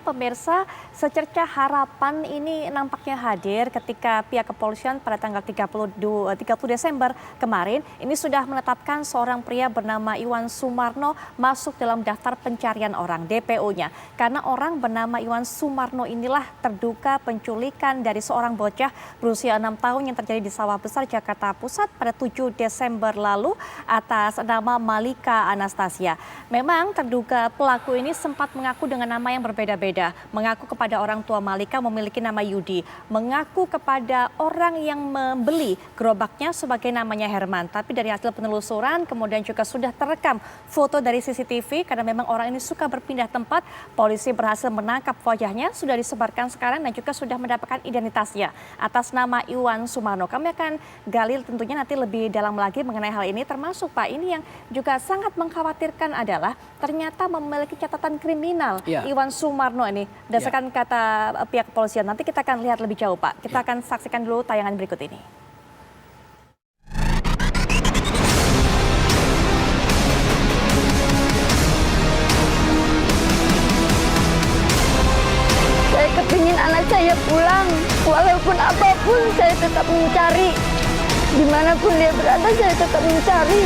pemirsa, secercah harapan ini nampaknya hadir ketika pihak kepolisian pada tanggal 30 Desember kemarin ini sudah menetapkan seorang pria bernama Iwan Sumarno masuk dalam daftar pencarian orang (DPO)-nya. Karena orang bernama Iwan Sumarno inilah terduga penculikan dari seorang bocah berusia 6 tahun yang terjadi di Sawah Besar, Jakarta Pusat pada 7 Desember lalu atas nama Malika Anastasia. Memang terduga pelaku ini sempat mengaku dengan nama yang berbeda-beda. Mengaku kepada orang tua Malika memiliki nama Yudi. Mengaku kepada orang yang membeli gerobaknya sebagai namanya Herman. Tapi dari hasil penelusuran kemudian juga sudah terekam foto dari CCTV karena memang orang ini suka berpindah tempat. Polisi berhasil menangkap wajahnya, sudah disebarkan sekarang dan juga sudah mendapatkan identitasnya atas nama Iwan Sumarno. Kami akan gali tentunya nanti lebih dalam lagi mengenai hal ini, termasuk Pak ini yang juga sangat mengkhawatirkan adalah ternyata memiliki catatan kriminal. Iwan Sumarno ini berdasarkan kata pihak kepolisian. Nanti kita akan lihat lebih jauh Pak. Kita akan saksikan dulu tayangan berikut ini. Saya kepingin anak saya pulang, walaupun apapun saya tetap mencari. Dimanapun dia berada saya tetap mencari.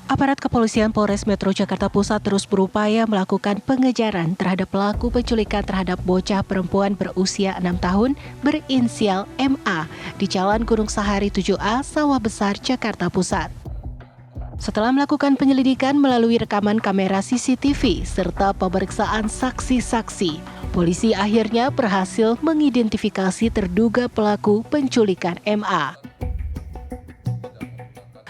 Aparat kepolisian Polres Metro Jakarta Pusat terus berupaya melakukan pengejaran terhadap pelaku penculikan terhadap bocah perempuan berusia 6 tahun berinisial MA di Jalan Gunung Sahari 7A, Sawah Besar, Jakarta Pusat. Setelah melakukan penyelidikan melalui rekaman kamera CCTV serta pemeriksaan saksi-saksi, polisi akhirnya berhasil mengidentifikasi terduga pelaku penculikan MA.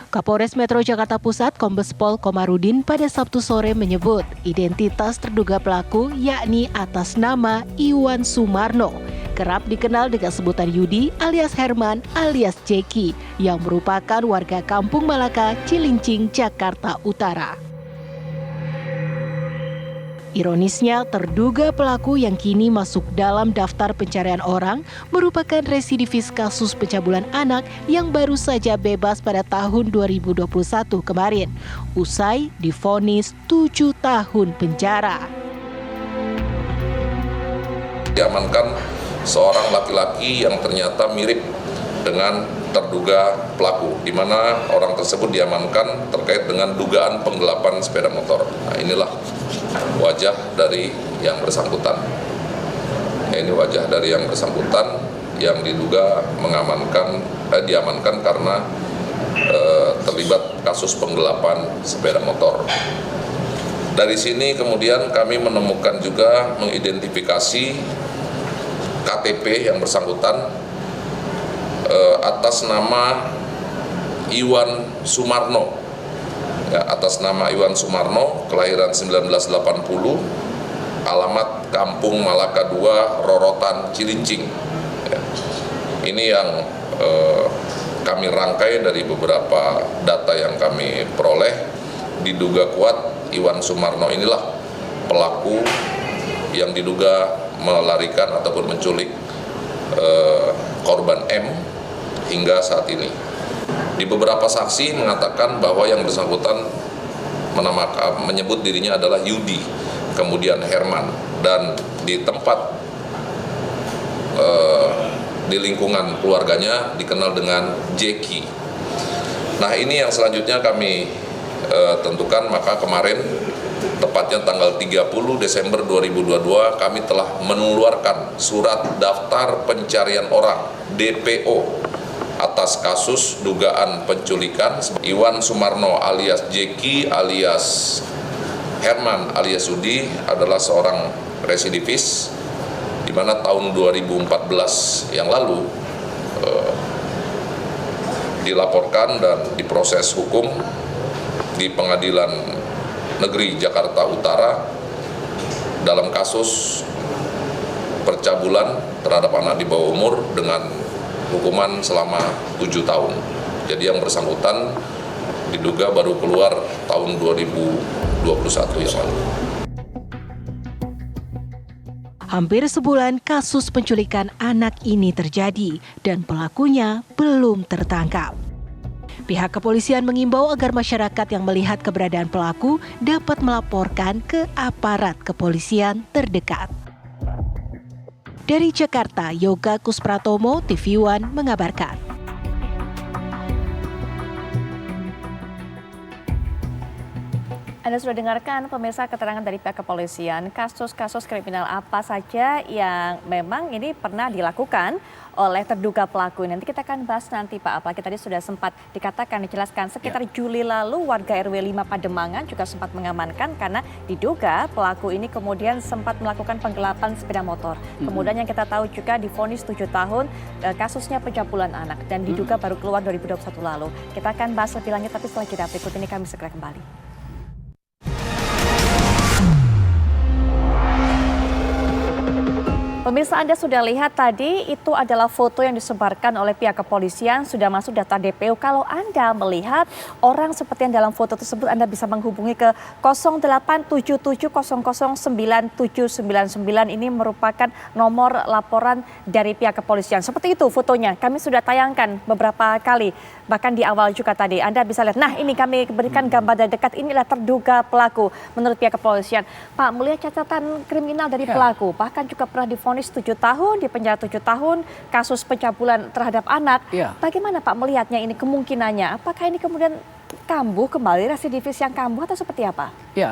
Kapolres Metro Jakarta Pusat Kombes Pol Komarudin pada Sabtu sore menyebut identitas terduga pelaku yakni atas nama Iwan Sumarno, kerap dikenal dengan sebutan Yudi alias Herman alias Jeki, yang merupakan warga Kampung Malaka, Cilincing, Jakarta Utara. Ironisnya, terduga pelaku yang kini masuk dalam daftar pencarian orang merupakan residivis kasus pencabulan anak yang baru saja bebas pada tahun 2021 kemarin, usai divonis 7 tahun penjara. Diamankan seorang laki-laki yang ternyata mirip dengan terduga pelaku, di mana orang tersebut diamankan terkait dengan dugaan penggelapan sepeda motor. Nah, inilah wajah dari yang bersangkutan. Ini wajah dari yang bersangkutan yang diduga diamankan karena terlibat kasus penggelapan sepeda motor. Dari sini kemudian kami menemukan juga mengidentifikasi KTP yang bersangkutan atas nama Iwan Sumarno. Atas nama Iwan Sumarno, kelahiran 1980, alamat Kampung Malaka 2, Rorotan, Cilincing. Ini yang kami rangkai dari beberapa data yang kami peroleh. Diduga kuat Iwan Sumarno inilah pelaku yang diduga melarikan ataupun menculik korban M hingga saat ini. Di beberapa saksi mengatakan bahwa yang bersangkutan menyebut dirinya adalah Yudi, kemudian Herman, dan di tempat di lingkungan keluarganya dikenal dengan Jeki. Nah, ini yang selanjutnya kami tentukan, maka kemarin tepatnya tanggal 30 Desember 2022 kami telah mengeluarkan surat daftar pencarian orang DPO atas kasus dugaan penculikan Iwan Sumarno alias Jeki alias Herman alias Yudi adalah seorang residivis, di mana tahun 2014 yang lalu dilaporkan dan diproses hukum di Pengadilan Negeri Jakarta Utara dalam kasus percabulan terhadap anak di bawah umur dengan hukuman selama 7 tahun. Jadi yang bersangkutan diduga baru keluar tahun 2021 yang lalu. Hampir sebulan kasus penculikan anak ini terjadi dan pelakunya belum tertangkap. Pihak kepolisian mengimbau agar masyarakat yang melihat keberadaan pelaku dapat melaporkan ke aparat kepolisian terdekat. Dari Jakarta, Yoga Kuspratomo, TV One mengabarkan. Anda sudah dengarkan pemirsa keterangan dari pihak kepolisian, kasus-kasus kriminal apa saja yang memang ini pernah dilakukan oleh terduga pelaku. Nanti kita akan bahas nanti Pak, apalagi tadi sudah sempat dikatakan, dijelaskan sekitar Juli lalu warga RW 5 Pademangan juga sempat mengamankan karena diduga pelaku ini kemudian sempat melakukan penggelapan sepeda motor. Kemudian yang kita tahu juga divonis 7 tahun kasusnya pencabulan anak dan diduga baru keluar 2021 lalu. Kita akan bahas lebih lanjut tapi setelah jeda berikut ini kami segera kembali. Pemirsa, Anda sudah lihat tadi itu adalah foto yang disebarkan oleh pihak kepolisian sudah masuk data DPO. Kalau Anda melihat orang seperti yang dalam foto tersebut, Anda bisa menghubungi ke 0877009799. Ini merupakan nomor laporan dari pihak kepolisian. Seperti itu fotonya, kami sudah tayangkan beberapa kali. Bahkan di awal juga tadi, Anda bisa lihat. Nah, ini kami berikan gambar dari dekat, inilah terduga pelaku menurut pihak kepolisian. Pak, melihat catatan kriminal dari pelaku, bahkan juga pernah divonis 7 tahun, di penjara 7 tahun, kasus pencabulan terhadap anak. Bagaimana Pak melihatnya ini kemungkinannya? Apakah ini kemudian kambuh kembali, residivis yang kambuh atau seperti apa? Ya,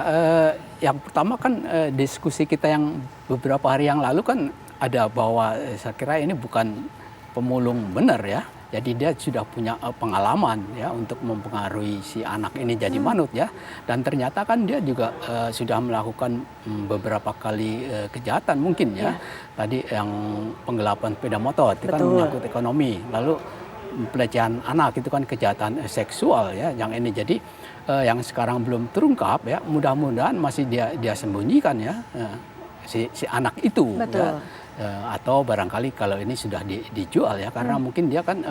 yang pertama kan diskusi kita yang beberapa hari yang lalu kan ada bahwa saya kira ini bukan pemulung benar ya. Jadi dia sudah punya pengalaman ya untuk mempengaruhi si anak ini jadi manut ya. Dan ternyata kan dia juga sudah melakukan beberapa kali kejahatan mungkin ya. Tadi yang penggelapan sepeda motor itu kan menyangkut ekonomi. Lalu pelecehan anak itu kan kejahatan seksual ya. Yang ini jadi yang sekarang belum terungkap ya. Mudah-mudahan masih dia sembunyikan ya si anak itu. Ya. Atau barangkali kalau ini sudah dijual ya, karena mungkin dia kan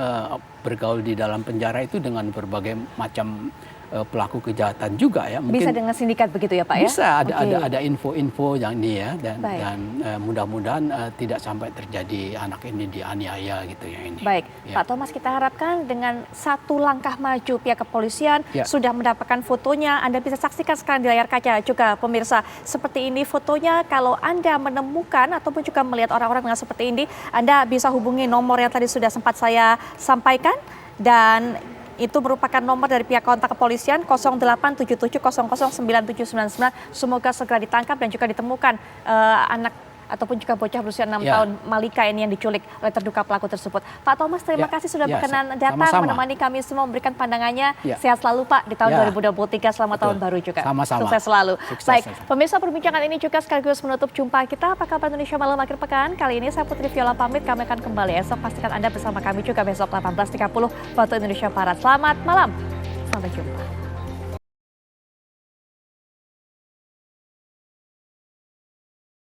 bergaul di dalam penjara itu dengan berbagai macam pelaku kejahatan juga ya. Mungkin bisa dengan sindikat begitu ya Pak ya? Bisa, ada info-info yang ini ya, dan mudah-mudahan tidak sampai terjadi anak ini dianiaya gitu ya ini. Baik, ya. Pak Thomas, kita harapkan dengan satu langkah maju pihak kepolisian sudah mendapatkan fotonya. Anda bisa saksikan sekarang di layar kaca juga pemirsa. Seperti ini fotonya, kalau Anda menemukan ataupun juga melihat orang-orang yang seperti ini, Anda bisa hubungi nomor yang tadi sudah sempat saya sampaikan. Dan itu merupakan nomor dari pihak kontak kepolisian 0877009799. Semoga segera ditangkap dan juga ditemukan anak ataupun juga bocah berusia 6 tahun Malika ini yang diculik oleh terduga pelaku tersebut. Pak Thomas, terima kasih sudah berkenan datang menemani kami semua memberikan pandangannya. Sehat selalu Pak di tahun 2023, selamat tahun baru juga. Sama-sama. Sukses selalu. Baik, pemirsa, perbincangan ini juga sekaligus menutup jumpa kita. Apa kabar Indonesia malam akhir pekan? Kali ini saya Putri Viola pamit, kami akan kembali esok. Pastikan Anda bersama kami juga besok 18.30 waktu Indonesia Barat. Selamat malam, sampai jumpa.